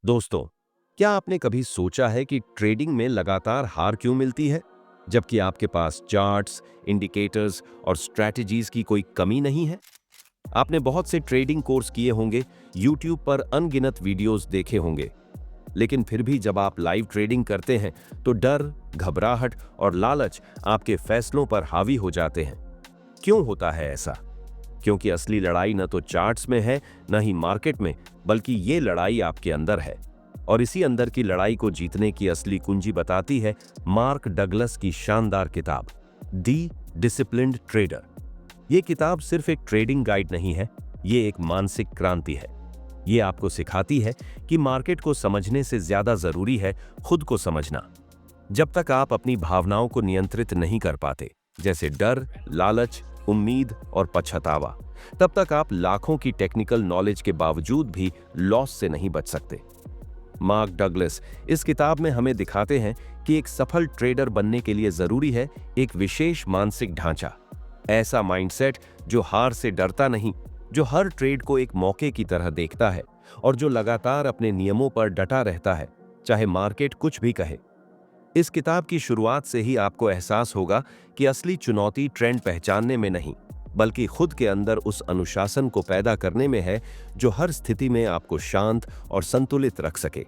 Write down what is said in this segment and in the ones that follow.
दोस्तों, क्या आपने कभी सोचा है कि ट्रेडिंग में लगातार हार क्यों मिलती है, जबकि आपके पास चार्ट्स, इंडिकेटर्स और स्ट्रैटेजीज की कोई कमी नहीं है? आपने बहुत से ट्रेडिंग कोर्स किए होंगे, यूट्यूब पर अनगिनत वीडियोस देखे होंगे, लेकिन फिर भी जब आप लाइव ट्रेडिंग करते हैं, तो डर, घबराहट और लालच आपके फैसलों पर हावी हो जाते हैं। क्यों होता है ऐसा? क्योंकि असली लड़ाई न तो चार्ट्स में है, न ही मार्केट में, बल्कि ये लड़ाई आपके अंदर है। और इसी अंदर की लड़ाई को जीतने की असली कुंजी बताती है मार्क डगलस की शानदार किताब दी डिसिप्लिन्ड ट्रेडर। ये किताब सिर्फ एक ट्रेडिंग गाइड नहीं है, ये एक मानसिक क्रांति है। ये आपको सिखाती है कि मार्केट को समझने से ज्यादा जरूरी है खुद को समझना। जब तक आप अपनी भावनाओं को नियंत्रित नहीं कर पाते, जैसे डर, लालच, उम्मीद और पछतावा, तब तक आप लाखों की टेक्निकल नॉलेज के बावजूद भी लॉस से नहीं बच सकते। मार्क डगलस इस किताब में हमें दिखाते हैं कि एक सफल ट्रेडर बनने के लिए जरूरी है एक विशेष मानसिक ढांचा, ऐसा माइंडसेट जो हार से डरता नहीं, जो हर ट्रेड को एक मौके की तरह देखता है और जो लगातार अपने नियमों पर डटा रहता है, चाहे मार्केट कुछ भी कहे। इस किताब की शुरुआत से ही आपको एहसास होगा कि असली चुनौती ट्रेंड पहचानने में नहीं, बल्कि खुद के अंदर उस अनुशासन को पैदा करने में है जो हर स्थिति में आपको शांत और संतुलित रख सके।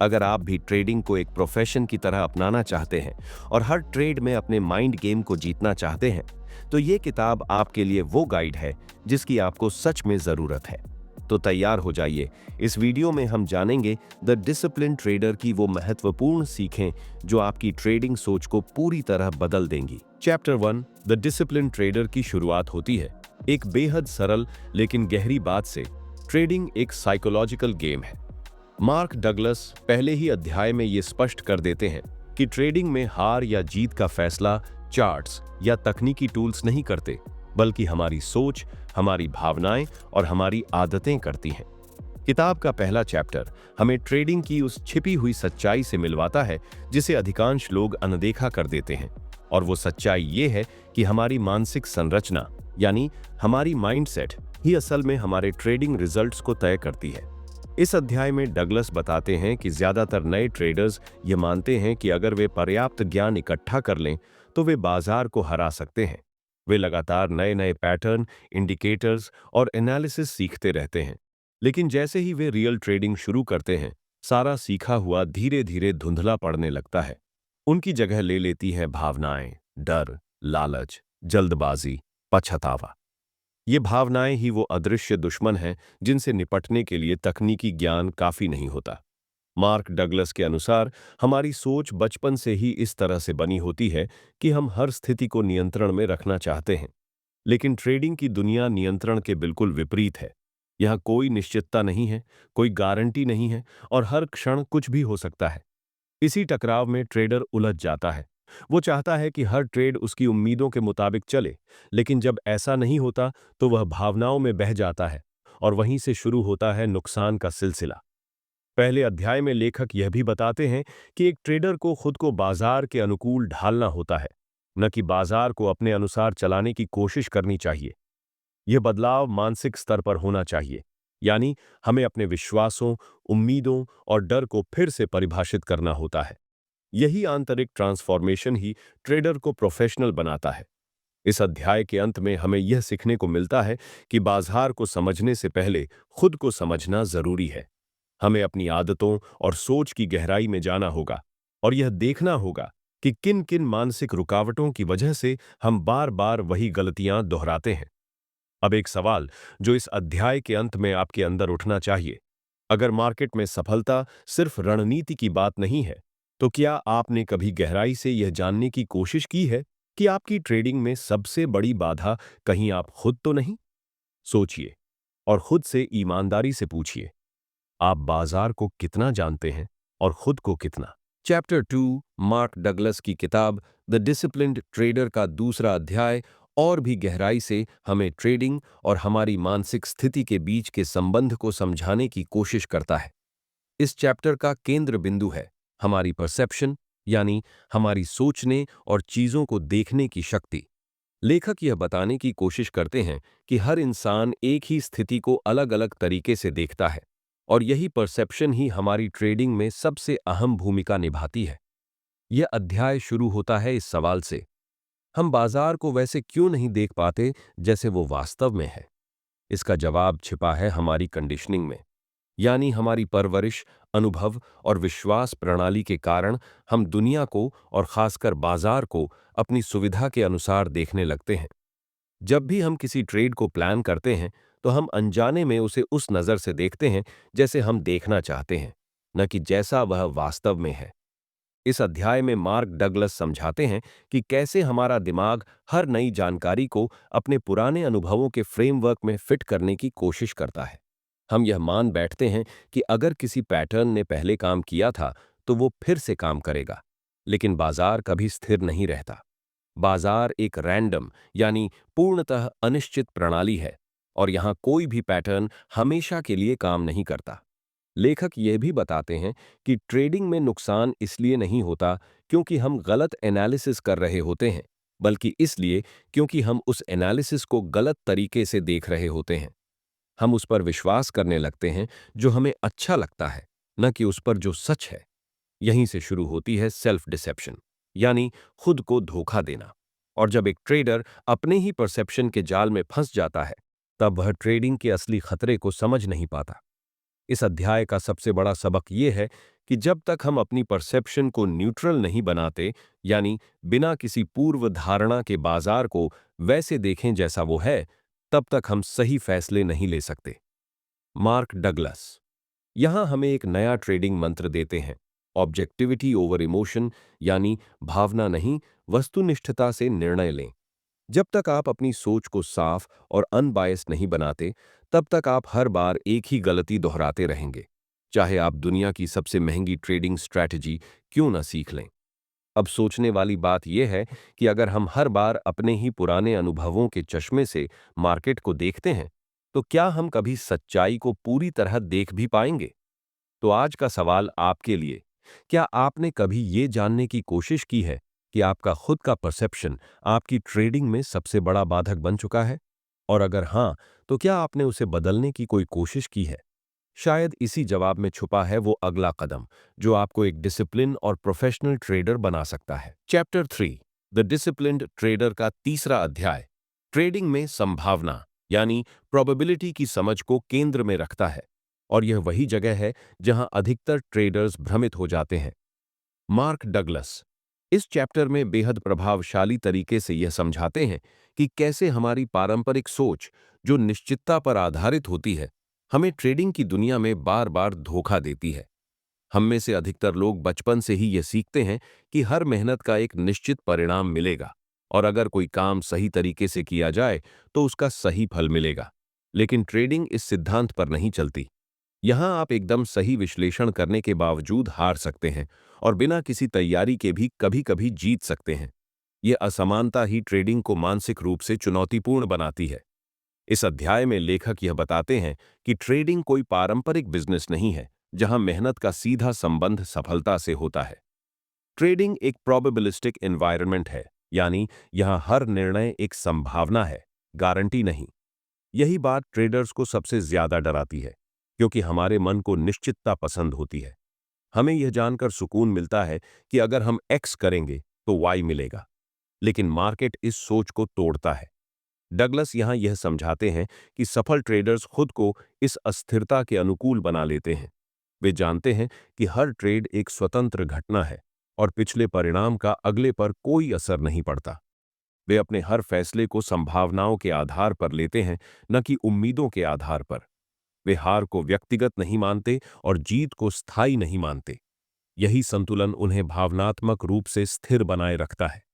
अगर आप भी ट्रेडिंग को एक प्रोफेशन की तरह अपनाना चाहते हैं और हर ट्रेड में अपने माइंड गेम को जीतना चाहते हैं, तो ये किताब आपके लिए वो गाइड है जिसकी आपको सच में जरूरत है। तो तैयार हो जाइए। इस वीडियो में हम जानेंगे द डिसिप्लिन ट्रेडर की वो महत्वपूर्ण सीखें जो आपकी ट्रेडिंग सोच को पूरी तरह बदल देंगी। चैप्टर 1 द डिसिप्लिन ट्रेडर की शुरुआत होती है एक बेहद सरल लेकिन गहरी बात से। ट्रेडिंग एक साइकोलॉजिकल गेम है। मार्क डगलस पहले ही अध्याय में ये स्पष्ट कर देते हैं कि ट्रेडिंग में हार या जीत का फैसला चार्ट्स या तकनीकी टूल्स नहीं करते, बल्कि हमारी सोच, हमारी भावनाएं और हमारी आदतें करती हैं। किताब का पहला चैप्टर हमें ट्रेडिंग की उस छिपी हुई सच्चाई से मिलवाता है जिसे अधिकांश लोग अनदेखा कर देते हैं। और वो सच्चाई ये है कि हमारी मानसिक संरचना, यानी हमारी माइंडसेट, ही असल में हमारे ट्रेडिंग रिजल्ट्स को तय करती है। इस अध्याय में डगलस बताते हैं कि ज्यादातर नए ट्रेडर्स ये मानते हैं कि अगर वे पर्याप्त ज्ञान इकट्ठा कर लें तो वे बाजार को हरा सकते हैं। वे लगातार नए नए पैटर्न, इंडिकेटर्स और एनालिसिस सीखते रहते हैं, लेकिन जैसे ही वे रियल ट्रेडिंग शुरू करते हैं, सारा सीखा हुआ धीरे धीरे धुंधला पड़ने लगता है। उनकी जगह ले लेती हैं भावनाएं, डर, लालच, जल्दबाजी, पछतावा। ये भावनाएं ही वो अदृश्य दुश्मन हैं जिनसे निपटने के लिए तकनीकी ज्ञान काफी नहीं होता। मार्क डगलस के अनुसार हमारी सोच बचपन से ही इस तरह से बनी होती है कि हम हर स्थिति को नियंत्रण में रखना चाहते हैं। लेकिन ट्रेडिंग की दुनिया नियंत्रण के बिल्कुल विपरीत है। यहाँ कोई निश्चितता नहीं है, कोई गारंटी नहीं है और हर क्षण कुछ भी हो सकता है। इसी टकराव में ट्रेडर उलझ जाता है। वो चाहता है कि हर ट्रेड उसकी उम्मीदों के मुताबिक चले, लेकिन जब ऐसा नहीं होता तो वह भावनाओं में बह जाता है और वहीं से शुरू होता है नुकसान का सिलसिला। पहले अध्याय में लेखक यह भी बताते हैं कि एक ट्रेडर को खुद को बाजार के अनुकूल ढालना होता है, न कि बाजार को अपने अनुसार चलाने की कोशिश करनी चाहिए। यह बदलाव मानसिक स्तर पर होना चाहिए, यानी हमें अपने विश्वासों, उम्मीदों और डर को फिर से परिभाषित करना होता है। यही आंतरिक ट्रांसफॉर्मेशन ही ट्रेडर को प्रोफेशनल बनाता है। इस अध्याय के अंत में हमें यह सीखने को मिलता है कि बाजार को समझने से पहले खुद को समझना जरूरी है। हमें अपनी आदतों और सोच की गहराई में जाना होगा और यह देखना होगा कि किन किन मानसिक रुकावटों की वजह से हम बार बार वही गलतियां दोहराते हैं। अब एक सवाल जो इस अध्याय के अंत में आपके अंदर उठना चाहिए: अगर मार्केट में सफलता सिर्फ रणनीति की बात नहीं है, तो क्या आपने कभी गहराई से यह जानने की कोशिश की है कि आपकी ट्रेडिंग में सबसे बड़ी बाधा कहीं आप खुद तो नहीं? सोचिए और खुद से ईमानदारी से पूछिए, आप बाजार को कितना जानते हैं और खुद को कितना? चैप्टर 2 मार्क डगलस की किताब द डिसिप्लिन्ड ट्रेडर का दूसरा अध्याय और भी गहराई से हमें ट्रेडिंग और हमारी मानसिक स्थिति के बीच के संबंध को समझाने की कोशिश करता है। इस चैप्टर का केंद्र बिंदु है हमारी परसेप्शन, यानी हमारी सोचने और चीजों को देखने की शक्ति। लेखक यह बताने की कोशिश करते हैं कि हर इंसान एक ही स्थिति को अलग अलग तरीके से देखता है। और यही परसेप्शन ही हमारी ट्रेडिंग में सबसे अहम भूमिका निभाती है। यह अध्याय शुरू होता है इस सवाल से, हम बाजार को वैसे क्यों नहीं देख पाते जैसे वो वास्तव में है? इसका जवाब छिपा है हमारी कंडीशनिंग में, यानी हमारी परवरिश, अनुभव और विश्वास प्रणाली के कारण हम दुनिया को और खासकर बाजार को अपनी सुविधा के अनुसार देखने लगते हैं। जब भी हम किसी ट्रेड को प्लान करते हैं, तो हम अनजाने में उसे उस नज़र से देखते हैं जैसे हम देखना चाहते हैं, न कि जैसा वह वास्तव में है। इस अध्याय में मार्क डगलस समझाते हैं कि कैसे हमारा दिमाग हर नई जानकारी को अपने पुराने अनुभवों के फ्रेमवर्क में फिट करने की कोशिश करता है। हम यह मान बैठते हैं कि अगर किसी पैटर्न ने पहले काम किया था, तो वो फिर से काम करेगा। लेकिन बाजार कभी स्थिर नहीं रहता। बाजार एक रैंडम यानी पूर्णतः अनिश्चित प्रणाली है, और यहाँ कोई भी पैटर्न हमेशा के लिए काम नहीं करता। लेखक यह भी बताते हैं कि ट्रेडिंग में नुकसान इसलिए नहीं होता क्योंकि हम गलत एनालिसिस कर रहे होते हैं, बल्कि इसलिए क्योंकि हम उस एनालिसिस को गलत तरीके से देख रहे होते हैं। हम उस पर विश्वास करने लगते हैं जो हमें अच्छा लगता है, न कि उस पर जो सच है। यहीं से शुरू होती है सेल्फ डिसेप्शन, यानी खुद को धोखा देना। और जब एक ट्रेडर अपने ही परसेप्शन के जाल में फंस जाता है, तब वह ट्रेडिंग के असली खतरे को समझ नहीं पाता। इस अध्याय का सबसे बड़ा सबक यह है कि जब तक हम अपनी परसेप्शन को न्यूट्रल नहीं बनाते, यानी बिना किसी पूर्व धारणा के बाजार को वैसे देखें जैसा वो है, तब तक हम सही फैसले नहीं ले सकते। मार्क डगलस यहां हमें एक नया ट्रेडिंग मंत्र देते हैं, ऑब्जेक्टिविटी ओवर इमोशन, यानी भावना नहीं, वस्तुनिष्ठता से निर्णय लें। जब तक आप अपनी सोच को साफ और अनबायस नहीं बनाते, तब तक आप हर बार एक ही गलती दोहराते रहेंगे, चाहे आप दुनिया की सबसे महंगी ट्रेडिंग स्ट्रैटेजी क्यों न सीख लें। अब सोचने वाली बात यह है कि अगर हम हर बार अपने ही पुराने अनुभवों के चश्मे से मार्केट को देखते हैं, तो क्या हम कभी सच्चाई को पूरी तरह देख भी पाएंगे? तो आज का सवाल आपके लिए, क्या आपने कभी ये जानने की कोशिश की है कि आपका खुद का परसेप्शन आपकी ट्रेडिंग में सबसे बड़ा बाधक बन चुका है? और अगर हाँ, तो क्या आपने उसे बदलने की कोई कोशिश की है? शायद इसी जवाब में छुपा है वो अगला कदम, जो आपको एक डिसिप्लिन और प्रोफेशनल ट्रेडर बना सकता है। चैप्टर 3, द डिसिप्लिन्ड ट्रेडर का तीसरा अध्याय, ट्रेडिंग में संभावना यानी प्रोबेबिलिटी की समझ को केंद्र में रखता है। और यह वही जगह है जहां अधिकतर ट्रेडर्स भ्रमित हो जाते हैं। मार्क डगलस इस चैप्टर में बेहद प्रभावशाली तरीके से यह समझाते हैं कि कैसे हमारी पारंपरिक सोच, जो निश्चितता पर आधारित होती है, हमें ट्रेडिंग की दुनिया में बार बार धोखा देती है। हम में से अधिकतर लोग बचपन से ही यह सीखते हैं कि हर मेहनत का एक निश्चित परिणाम मिलेगा, और अगर कोई काम सही तरीके से किया जाए तो उसका सही फल मिलेगा। लेकिन ट्रेडिंग इस सिद्धांत पर नहीं चलती। यहां आप एकदम सही विश्लेषण करने के बावजूद हार सकते हैं, और बिना किसी तैयारी के भी कभी-कभी जीत सकते हैं। यह असमानता ही ट्रेडिंग को मानसिक रूप से चुनौतीपूर्ण बनाती है। इस अध्याय में लेखक यह बताते हैं कि ट्रेडिंग कोई पारंपरिक बिजनेस नहीं है, जहां मेहनत का सीधा संबंध सफलता से होता है। ट्रेडिंग एक प्रोबेबिलिस्टिक एनवायरनमेंट है, यानी यहां हर निर्णय एक संभावना है, गारंटी नहीं। यही बात ट्रेडर्स को सबसे ज्यादा डराती है, क्योंकि हमारे मन को निश्चितता पसंद होती है। हमें यह जानकर सुकून मिलता है कि अगर हम एक्स करेंगे तो वाई मिलेगा। लेकिन मार्केट इस सोच को तोड़ता है। डगलस यहां यह समझाते हैं कि सफल ट्रेडर्स खुद को इस अस्थिरता के अनुकूल बना लेते हैं। वे जानते हैं कि हर ट्रेड एक स्वतंत्र घटना है, और पिछले परिणाम का अगले पर कोई असर नहीं पड़ता। वे अपने हर फैसले को संभावनाओं के आधार पर लेते हैं, न कि उम्मीदों के आधार पर। वे हार को व्यक्तिगत नहीं मानते और जीत को स्थायी नहीं मानते। यही संतुलन उन्हें भावनात्मक रूप से स्थिर बनाए रखता है।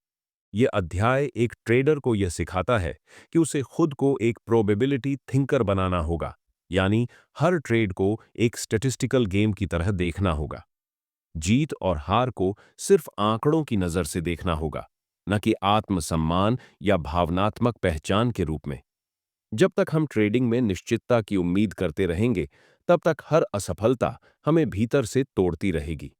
यह अध्याय एक ट्रेडर को यह सिखाता है कि उसे खुद को एक प्रोबेबिलिटी थिंकर बनाना होगा, यानी हर ट्रेड को एक स्टैटिस्टिकल गेम की तरह देखना होगा। जीत और हार को सिर्फ आंकड़ों की नजर से देखना होगा, न कि आत्मसम्मान या भावनात्मक पहचान के रूप में। जब तक हम ट्रेडिंग में निश्चितता की उम्मीद करते रहेंगे, तब तक हर असफलता हमें भीतर से तोड़ती रहेगी।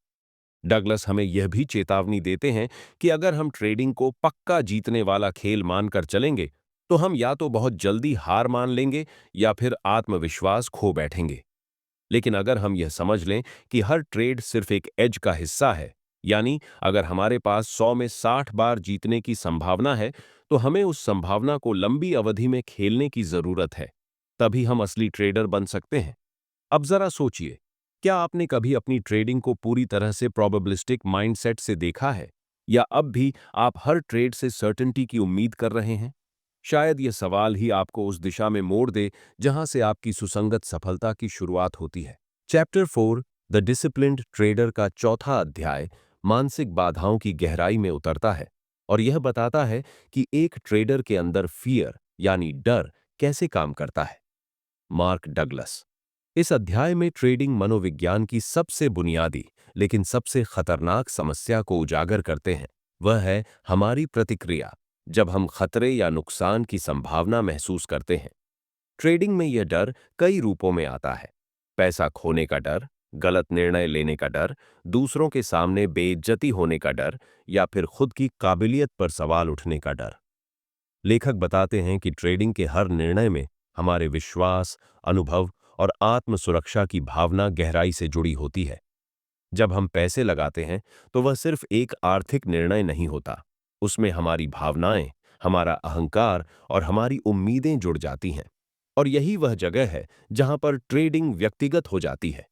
डगलस हमें यह भी चेतावनी देते हैं कि अगर हम ट्रेडिंग को पक्का जीतने वाला खेल मानकर चलेंगे, तो हम या तो बहुत जल्दी हार मान लेंगे या फिर आत्मविश्वास खो बैठेंगे। लेकिन अगर हम यह समझ लें कि हर ट्रेड सिर्फ एक एज का हिस्सा है, यानी अगर हमारे पास 100 में 60 बार जीतने की संभावना है, तो हमें उस संभावना को लंबी अवधि में खेलने की जरूरत है। तभी हम असली ट्रेडर बन सकते हैं। अब जरा सोचिए, क्या आपने कभी अपनी ट्रेडिंग को पूरी तरह से प्रोबेबिलिस्टिक माइंडसेट से देखा है, या अब भी आप हर ट्रेड से सर्टेनिटी की उम्मीद कर रहे हैं? शायद यह सवाल ही आपको उस दिशा में मोड़ दे जहां से आपकी सुसंगत सफलता की शुरुआत होती है। चैप्टर 4 द डिसिप्लिन्ड ट्रेडर का चौथा अध्याय मानसिक बाधाओं की गहराई में उतरता है और यह बताता है कि एक ट्रेडर के अंदर फियर यानी डर कैसे काम करता है। मार्क डगलस इस अध्याय में ट्रेडिंग मनोविज्ञान की सबसे बुनियादी लेकिन सबसे खतरनाक समस्या को उजागर करते हैं। वह है हमारी प्रतिक्रिया जब हम खतरे या नुकसान की संभावना महसूस करते हैं। ट्रेडिंग में यह डर कई रूपों में आता है। पैसा खोने का डर, गलत निर्णय लेने का डर, दूसरों के सामने बेइज्जती होने का डर, या फिर खुद की काबिलियत पर सवाल उठने का डर। लेखक बताते हैं कि ट्रेडिंग के हर निर्णय में हमारे विश्वास, अनुभव और आत्म सुरक्षा की भावना गहराई से जुड़ी होती है। जब हम पैसे लगाते हैं तो वह सिर्फ एक आर्थिक निर्णय नहीं होता, उसमें हमारी भावनाएं, हमारा अहंकार और हमारी उम्मीदें जुड़ जाती हैं। और यही वह जगह है जहां पर ट्रेडिंग व्यक्तिगत हो जाती है।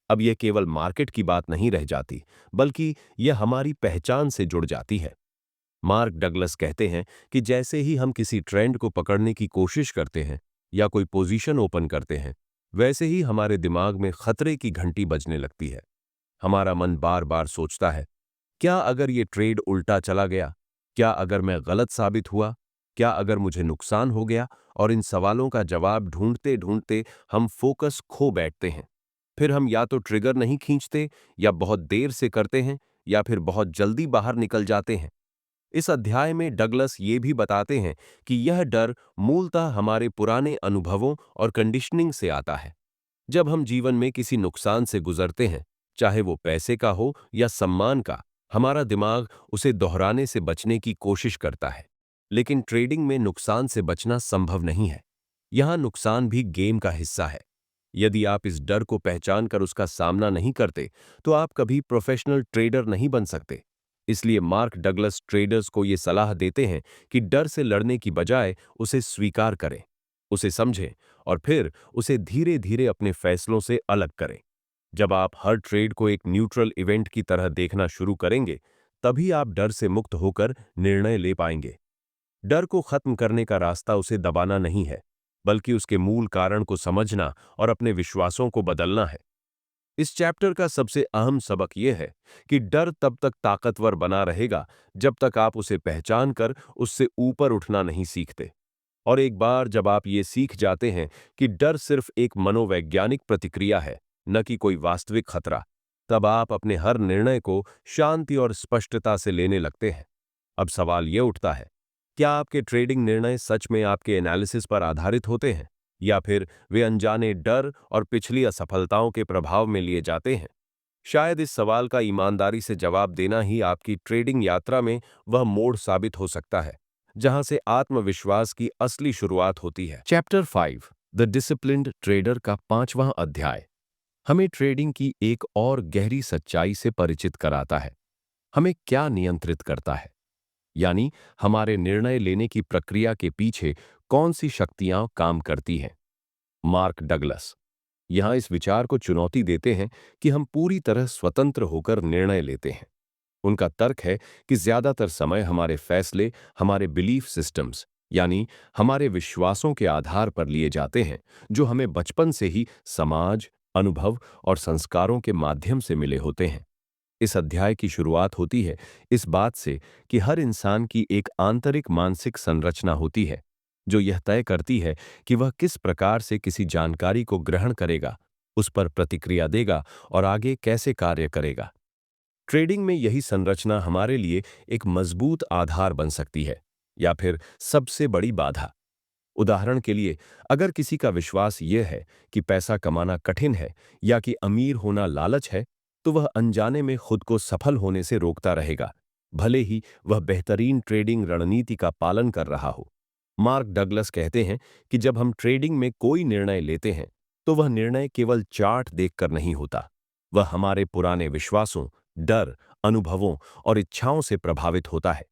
अब यह केवल मार्केट की बात नहीं रह जाती, बल्कि यह हमारी पहचान से जुड़ जाती है। मार्क डगलस कहते हैं कि जैसे ही हम किसी ट्रेंड को पकड़ने की कोशिश करते हैं या कोई पोजीशन ओपन करते हैं, वैसे ही हमारे दिमाग में खतरे की घंटी बजने लगती है। हमारा मन बार बार सोचता है, क्या अगर ये ट्रेड उल्टा चला गया? क्या अगर मैं गलत साबित हुआ? क्या अगर मुझे नुकसान हो गया? और इन सवालों का जवाब ढूंढते ढूंढते हम फोकस खो बैठते हैं। फिर हम या तो ट्रिगर नहीं खींचते, या बहुत देर से करते हैं, या फिर बहुत जल्दी बाहर निकल जाते हैं। इस अध्याय में डगलस ये भी बताते हैं कि यह डर मूलतः हमारे पुराने अनुभवों और कंडीशनिंग से आता है। जब हम जीवन में किसी नुकसान से गुजरते हैं, चाहे वो पैसे का हो या सम्मान का, हमारा दिमाग उसे दोहराने से बचने की कोशिश करता है। लेकिन ट्रेडिंग में नुकसान से बचना संभव नहीं है। यहां नुकसान भी गेम का हिस्सा है। यदि आप इस डर को पहचान कर उसका सामना नहीं करते, तो आप कभी प्रोफेशनल ट्रेडर नहीं बन सकते। इसलिए मार्क डगलस ट्रेडर्स को ये सलाह देते हैं कि डर से लड़ने की बजाय उसे स्वीकार करें, उसे समझें और फिर उसे धीरे धीरे अपने फैसलों से अलग करें। जब आप हर ट्रेड को एक न्यूट्रल इवेंट की तरह देखना शुरू करेंगे, तभी आप डर से मुक्त होकर निर्णय ले पाएंगे। डर को खत्म करने का रास्ता उसे दबाना नहीं है, बल्कि उसके मूल कारण को समझना और अपने विश्वासों को बदलना है। इस चैप्टर का सबसे अहम सबक यह है कि डर तब तक ताकतवर बना रहेगा जब तक आप उसे पहचान कर उससे ऊपर उठना नहीं सीखते। और एक बार जब आप ये सीख जाते हैं कि डर सिर्फ एक मनोवैज्ञानिक प्रतिक्रिया है, न कि कोई वास्तविक खतरा, तब आप अपने हर निर्णय को शांति और स्पष्टता से लेने लगते हैं। अब सवाल यह उठता है, क्या आपके ट्रेडिंग निर्णय सच में आपके एनालिसिस पर आधारित होते हैं, या फिर वे अनजाने डर और पिछली असफलताओं के प्रभाव में लिए जाते हैं? शायद इस सवाल का ईमानदारी से जवाब देना ही आपकी ट्रेडिंग यात्रा में वह मोड़ साबित हो सकता है जहां से आत्मविश्वास की असली शुरुआत होती है। चैप्टर 5 द डिसिप्लिन्ड ट्रेडर का पांचवां अध्याय हमें ट्रेडिंग की एक और गहरी सच्चाई से परिचित कराता है। हमें क्या नियंत्रित करता है, यानी हमारे निर्णय लेने की प्रक्रिया के पीछे कौन सी शक्तियां काम करती हैं। मार्क डगलस यहां इस विचार को चुनौती देते हैं कि हम पूरी तरह स्वतंत्र होकर निर्णय लेते हैं। उनका तर्क है कि ज्यादातर समय हमारे फैसले हमारे बिलीफ सिस्टम्स यानी हमारे विश्वासों के आधार पर लिए जाते हैं, जो हमें बचपन से ही समाज, अनुभव और संस्कारों के माध्यम से मिले होते हैं। इस अध्याय की शुरुआत होती है इस बात से कि हर इंसान की एक आंतरिक मानसिक संरचना होती है जो यह तय करती है कि वह किस प्रकार से किसी जानकारी को ग्रहण करेगा, उस पर प्रतिक्रिया देगा और आगे कैसे कार्य करेगा। ट्रेडिंग में यही संरचना हमारे लिए एक मजबूत आधार बन सकती है या फिर सबसे बड़ी बाधा। उदाहरण के लिए, अगर किसी का विश्वास यह है कि पैसा कमाना कठिन है या कि अमीर होना लालच है, तो वह अनजाने में खुद को सफल होने से रोकता रहेगा, भले ही वह बेहतरीन ट्रेडिंग रणनीति का पालन कर रहा हो। मार्क डगलस कहते हैं कि जब हम ट्रेडिंग में कोई निर्णय लेते हैं, तो वह निर्णय केवल चार्ट देखकर नहीं होता। वह हमारे पुराने विश्वासों, डर, अनुभवों और इच्छाओं से प्रभावित होता है।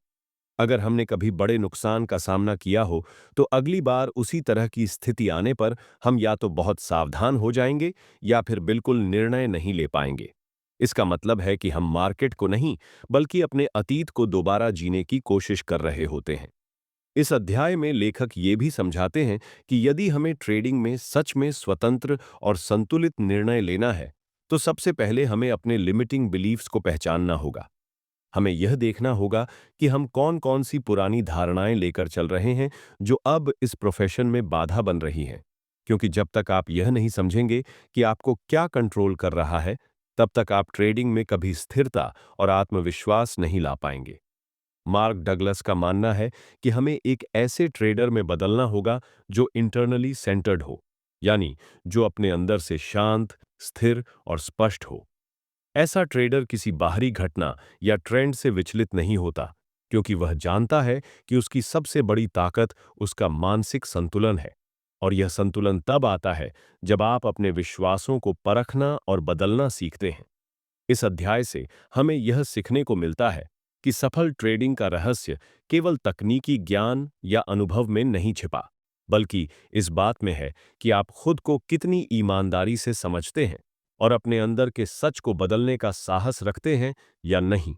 अगर हमने कभी बड़े नुकसान का सामना किया हो, तो अगली बार उसी तरह की स्थिति आने पर हम या तो बहुत सावधान हो जाएंगे या फिर बिल्कुल निर्णय नहीं ले पाएंगे। इसका मतलब है कि हम मार्केट को नहीं, बल्कि अपने अतीत को दोबारा जीने की कोशिश कर रहे होते हैं। इस अध्याय में लेखक ये भी समझाते हैं कि यदि हमें ट्रेडिंग में सच में स्वतंत्र और संतुलित निर्णय लेना है, तो सबसे पहले हमें अपने लिमिटिंग बिलीफ्स को पहचानना होगा। हमें यह देखना होगा कि हम कौन कौन सी पुरानी धारणाएं लेकर चल रहे हैं जो अब इस प्रोफेशन में बाधा बन रही हैं। क्योंकि जब तक आप यह नहीं समझेंगे कि आपको क्या कंट्रोल कर रहा है, तब तक आप ट्रेडिंग में कभी स्थिरता और आत्मविश्वास नहीं ला पाएंगे। मार्क डगलस का मानना है कि हमें एक ऐसे ट्रेडर में बदलना होगा जो इंटरनली सेंटर्ड हो, यानी जो अपने अंदर से शांत, स्थिर और स्पष्ट हो। ऐसा ट्रेडर किसी बाहरी घटना या ट्रेंड से विचलित नहीं होता, क्योंकि वह जानता है कि उसकी सबसे बड़ी ताकत उसका मानसिक संतुलन है। और यह संतुलन तब आता है जब आप अपने विश्वासों को परखना और बदलना सीखते हैं। इस अध्याय से हमें यह सीखने को मिलता है कि सफल ट्रेडिंग का रहस्य केवल तकनीकी ज्ञान या अनुभव में नहीं छिपा, बल्कि इस बात में है कि आप खुद को कितनी ईमानदारी से समझते हैं और अपने अंदर के सच को बदलने का साहस रखते हैं या नहीं।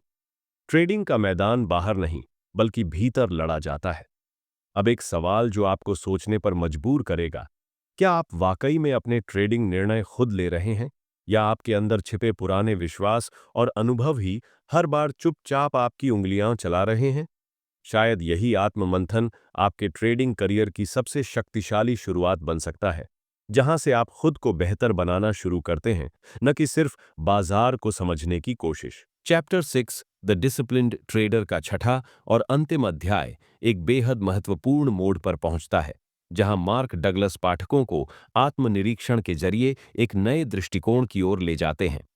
ट्रेडिंग का मैदान बाहर नहीं, बल्कि भीतर लड़ा जाता है। अब एक सवाल जो आपको सोचने पर मजबूर करेगा, क्या आप वाकई में अपने ट्रेडिंग निर्णय खुद ले रहे हैं, या आपके अंदर छिपे पुराने विश्वास और अनुभव ही हर बार चुपचाप आपकी उंगलियां चला रहे हैं? शायद यही आत्ममंथन आपके ट्रेडिंग करियर की सबसे शक्तिशाली शुरुआत बन सकता है, जहां से आप खुद को बेहतर बनाना शुरू करते हैं, न कि सिर्फ बाजार को समझने की कोशिश। चैप्टर 6 द डिसिप्लिन्ड ट्रेडर का छठा और अंतिम अध्याय एक बेहद महत्वपूर्ण मोड़ पर पहुंचता है, जहां मार्क डगलस पाठकों को आत्मनिरीक्षण के जरिए एक नए दृष्टिकोण की ओर ले जाते हैं।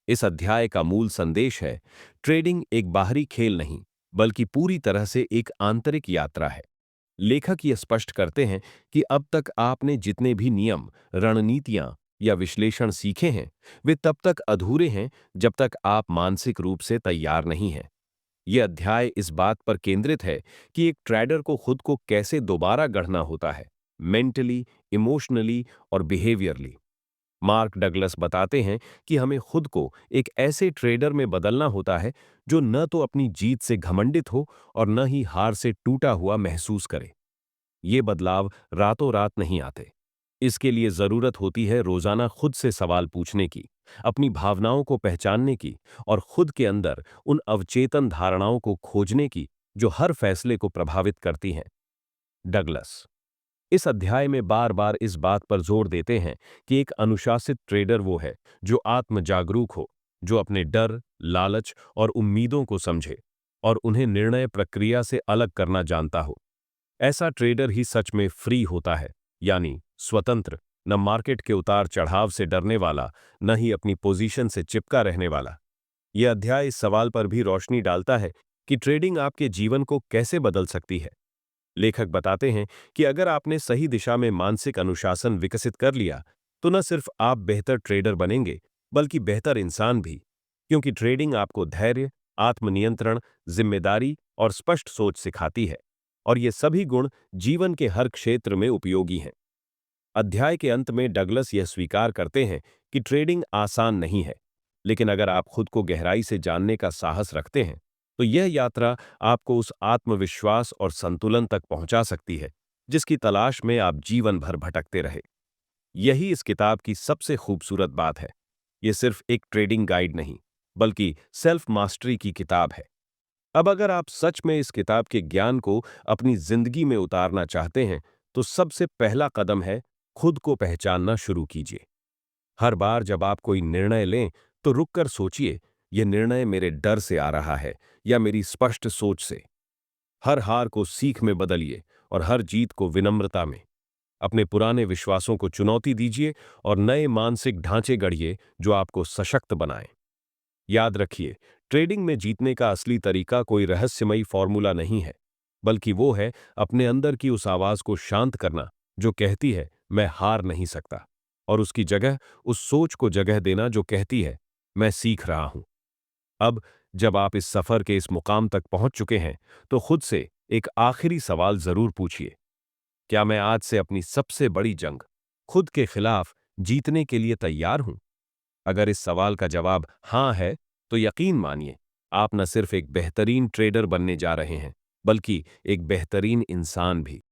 इस अध्याय का मूल संदेश है, ट्रेडिंग एक बाहरी खेल नहीं, बल्कि पूरी तरह से एक आंतरिक यात्रा है। लेखक ये स्पष्ट करते हैं कि अब तक आपने जितने भी नियम, रणनीतियां या विश्लेषण सीखे हैं, वे तब तक अधूरे हैं जब तक आप मानसिक रूप से तैयार नहीं हैं। ये अध्याय इस बात पर केंद्रित है कि एक ट्रेडर को खुद को कैसे दोबारा गढ़ना होता है, मेंटली, इमोशनली और बिहेवियरली। मार्क डगलस बताते हैं कि हमें खुद को एक ऐसे ट्रेडर में बदलना होता है जो न तो अपनी जीत से घमंडित हो और न ही हार से टूटा हुआ महसूस करे। ये बदलाव रातों रात नहीं आते। इसके लिए जरूरत होती है रोजाना खुद से सवाल पूछने की, अपनी भावनाओं को पहचानने की और खुद के अंदर उन अवचेतन धारणाओं को खोजने की जो हर फैसले को प्रभावित करती हैं। डगलस इस अध्याय में बार बार इस बात पर जोर देते हैं कि एक अनुशासित ट्रेडर वो है जो आत्म जागरूक हो, जो अपने डर, लालच और उम्मीदों को समझे और उन्हें निर्णय प्रक्रिया से अलग करना जानता हो। ऐसा ट्रेडर ही सच में फ्री होता है, यानी स्वतंत्र, न मार्केट के उतार चढ़ाव से डरने वाला, न ही अपनी पोजीशन से चिपका रहने वाला। यह अध्याय इस सवाल पर भी रोशनी डालता है कि ट्रेडिंग आपके जीवन को कैसे बदल सकती है। लेखक बताते हैं कि अगर आपने सही दिशा में मानसिक अनुशासन विकसित कर लिया, तो न सिर्फ आप बेहतर ट्रेडर बनेंगे, बल्कि बेहतर इंसान भी, क्योंकि ट्रेडिंग आपको धैर्य, आत्मनियंत्रण, जिम्मेदारी और स्पष्ट सोच सिखाती है, और ये सभी गुण जीवन के हर क्षेत्र में उपयोगी हैं। अध्याय के अंत में डगलस यह स्वीकार करते हैं कि ट्रेडिंग आसान नहीं है, लेकिन अगर आप खुद को गहराई से जानने का साहस रखते हैं, तो यह यात्रा आपको उस आत्मविश्वास और संतुलन तक पहुंचा सकती है जिसकी तलाश में आप जीवन भर भटकते रहे। यही इस किताब की सबसे खूबसूरत बात है। यह सिर्फ एक ट्रेडिंग गाइड नहीं, बल्कि सेल्फ मास्टरी की किताब है। अब अगर आप सच में इस किताब के ज्ञान को अपनी जिंदगी में उतारना चाहते हैं, तो सबसे पहला कदम है खुद को पहचानना शुरू कीजिए। हर बार जब आप कोई निर्णय लें, तो रुककर सोचिए, यह निर्णय मेरे डर से आ रहा है या मेरी स्पष्ट सोच से। हर हार को सीख में बदलिए और हर जीत को विनम्रता में। अपने पुराने विश्वासों को चुनौती दीजिए और नए मानसिक ढांचे गढ़िए जो आपको सशक्त बनाएं। याद रखिए, ट्रेडिंग में जीतने का असली तरीका कोई रहस्यमयी फॉर्मूला नहीं है, बल्कि वो है अपने अंदर की उस आवाज को शांत करना जो कहती है, मैं हार नहीं सकता। और उसकी जगह उस सोच को जगह देना जो कहती है, मैं सीख रहा हूं। अब जब आप इस सफर के इस मुकाम तक पहुंच चुके हैं, तो खुद से एक आखिरी सवाल जरूर पूछिए, क्या मैं आज से अपनी सबसे बड़ी जंग, खुद के खिलाफ, जीतने के लिए तैयार हूं? अगर इस सवाल का जवाब हां है, तो यकीन मानिए, आप न सिर्फ एक बेहतरीन ट्रेडर बनने जा रहे हैं, बल्कि एक बेहतरीन इंसान भी।